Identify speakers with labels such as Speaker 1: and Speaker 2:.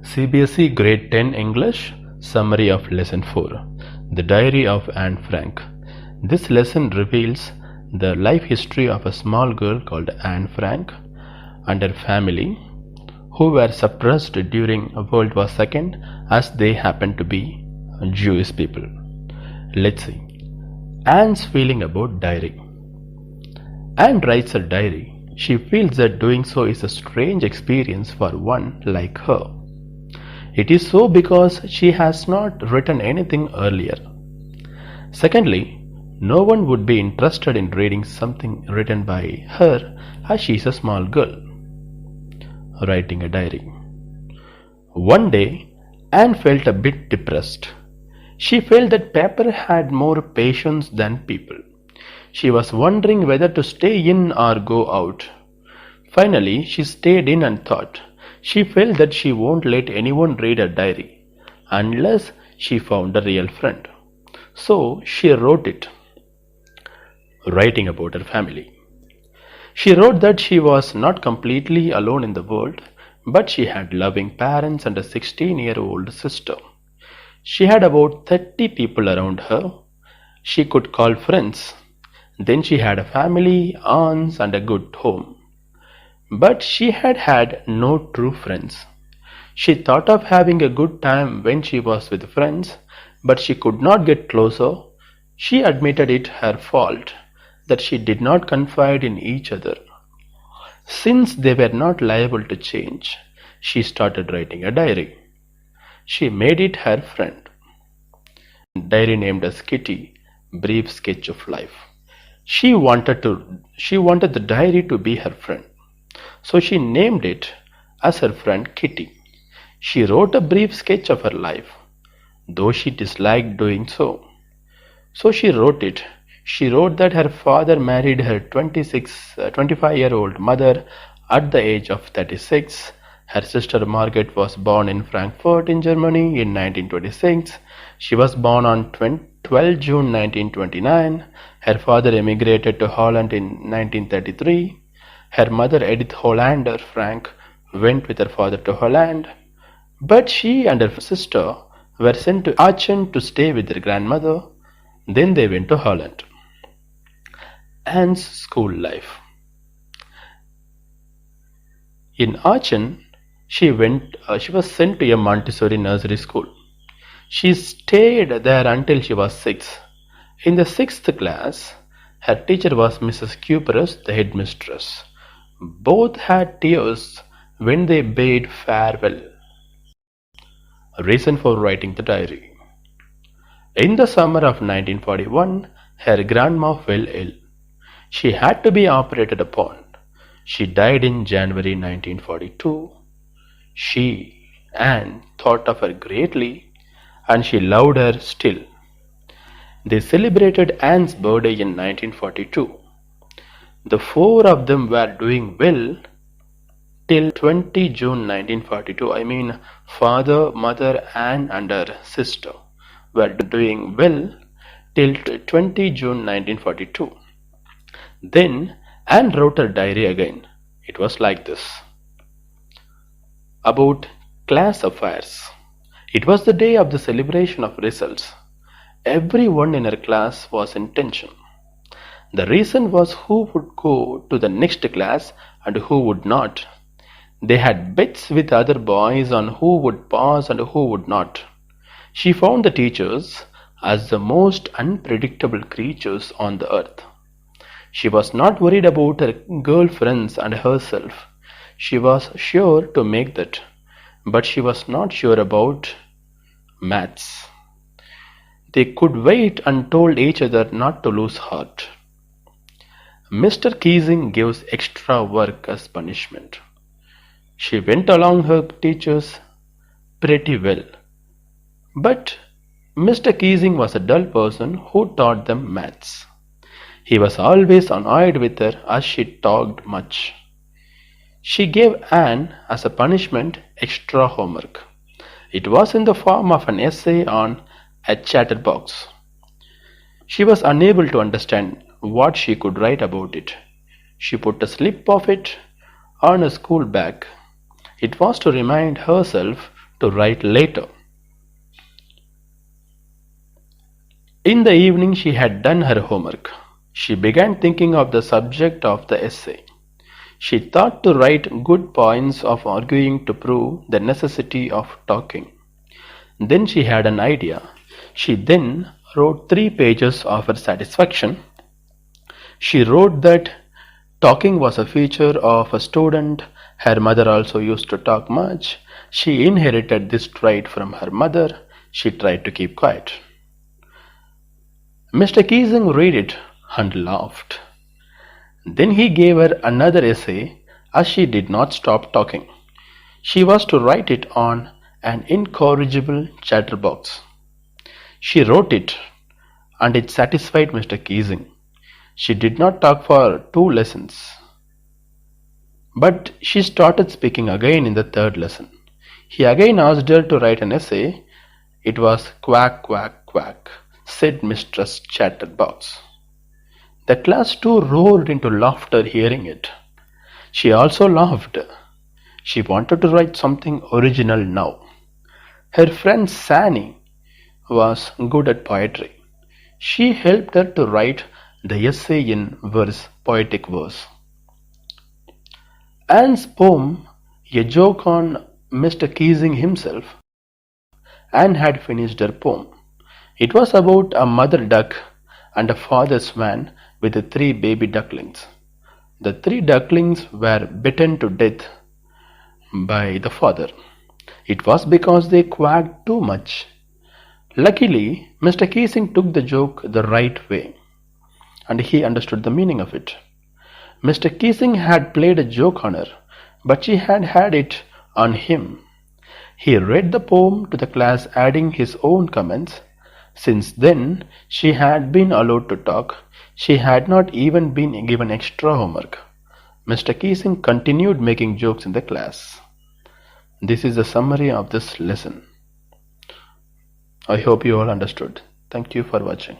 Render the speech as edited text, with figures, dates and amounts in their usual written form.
Speaker 1: CBSE Grade 10 English Summary of Lesson 4 The Diary of Anne Frank. This lesson reveals the life history of a small girl called Anne Frank and her family, who were suppressed during World War II as they happened to be Jewish people. Let's see. Anne's feeling about diary. Anne writes her diary. She feels that doing so is a strange experience for one like her. It is so because she has not written anything earlier. Secondly, no one would be interested in reading something written by her as she is a small girl. Writing a diary. One day, Anne felt a bit depressed. She felt that paper had more patience than people. She was wondering whether to stay in or go out. Finally, she stayed in and thought. She felt that she won't let anyone read her diary unless she found a real friend. So she wrote it, writing about her family. She wrote that she was not completely alone in the world, but she had loving parents and a 16-year-old sister. She had about 30 people around her she could call friends. Then she had a family, aunts, and a good home. But she had had no true friends. She thought of having a good time when she was with friends, but she could not get closer. She admitted it her fault that she did not confide in each other. Since they were not liable to change, she started writing a diary. She made it her friend. Diary named as Kitty, Brief Sketch of Life. She wanted the diary to be her friend. So she named it as her friend Kitty. She wrote a brief sketch of her life, though she disliked doing so. So she wrote it. She wrote that her father married her 25-year-old mother at the age of 36. Her sister Margaret was born in Frankfurt in Germany in 1926. She was born on 12 June 1929. Her father emigrated to Holland in 1933. Her mother, Edith Hollander Frank, went with her father to Holland, but she and her sister were sent to Aachen to stay with their grandmother. Then they went to Holland. Anne's school life. In Aachen, she was sent to a Montessori nursery school. She stayed there until she was 6. In the 6th class, her teacher was Mrs. Cuperus, the headmistress. Both had tears when they bade farewell. Reason for writing the diary. In the summer of 1941, her grandma fell ill. She had to be operated upon. She died in January 1942. She, Anne, thought of her greatly, and she loved her still. They celebrated Anne's birthday in 1942. The 4 of them were doing well till 20 June 1942. I mean, father, mother, Anne and her sister were doing well till 20 June 1942. Then Anne wrote her diary again. It was like this. About class affairs. It was the day of the celebration of results. Everyone in her class was in tension. The reason was who would go to the next class and who would not. They had bets with other boys on who would pass and who would not. She found the teachers as the most unpredictable creatures on the earth. She was not worried about her girlfriends and herself. She was sure to make that, but she was not sure about maths. They could wait and told each other not to lose heart. Mr. Kaysing gives extra work as punishment. She went along her teachers pretty well. But Mr. Kaysing was a dull person who taught them maths. He was always annoyed with her as she talked much. She gave Anne as a punishment extra homework. It was in the form of an essay on a chatterbox. She was unable to understand what she could write about it. She put a slip of it on a school bag. It was to remind herself to write later. In the evening she had done her homework. She began thinking of the subject of the essay. She thought to write good points of arguing to prove the necessity of talking. Then she had an idea. She then wrote 3 pages of her satisfaction. She wrote that talking was a feature of a student. Her mother also used to talk much. She inherited this trait from her mother. She tried to keep quiet. Mr. Kaysing read it and laughed. Then he gave her another essay as she did not stop talking. She was to write it on an incorrigible chatterbox. She wrote it and it satisfied Mr. Kaysing. She did not talk for 2 lessons. But she started speaking again in the 3rd lesson. He again asked her to write an essay. It was quack, quack, quack, said Mistress Chatterbox. The class too roared into laughter hearing it. She also laughed. She wanted to write something original now. Her friend Sani was good at poetry. She helped her to write the essay in poetic verse. Anne's poem, a joke on Mr. Kaysing himself. Anne had finished her poem. It was about a mother duck and a father swan with the 3 baby ducklings. The 3 ducklings were bitten to death by the father. It was because they quacked too much. Luckily, Mr. Kaysing took the joke the right way, and he understood the meaning of it. Mr. Kaysing had played a joke on her, but she had had it on him. He read the poem to the class, adding his own comments. Since then, she had been allowed to talk. She had not even been given extra homework. Mr. Kaysing continued making jokes in the class. This is a summary of this lesson. I hope you all understood. Thank you for watching.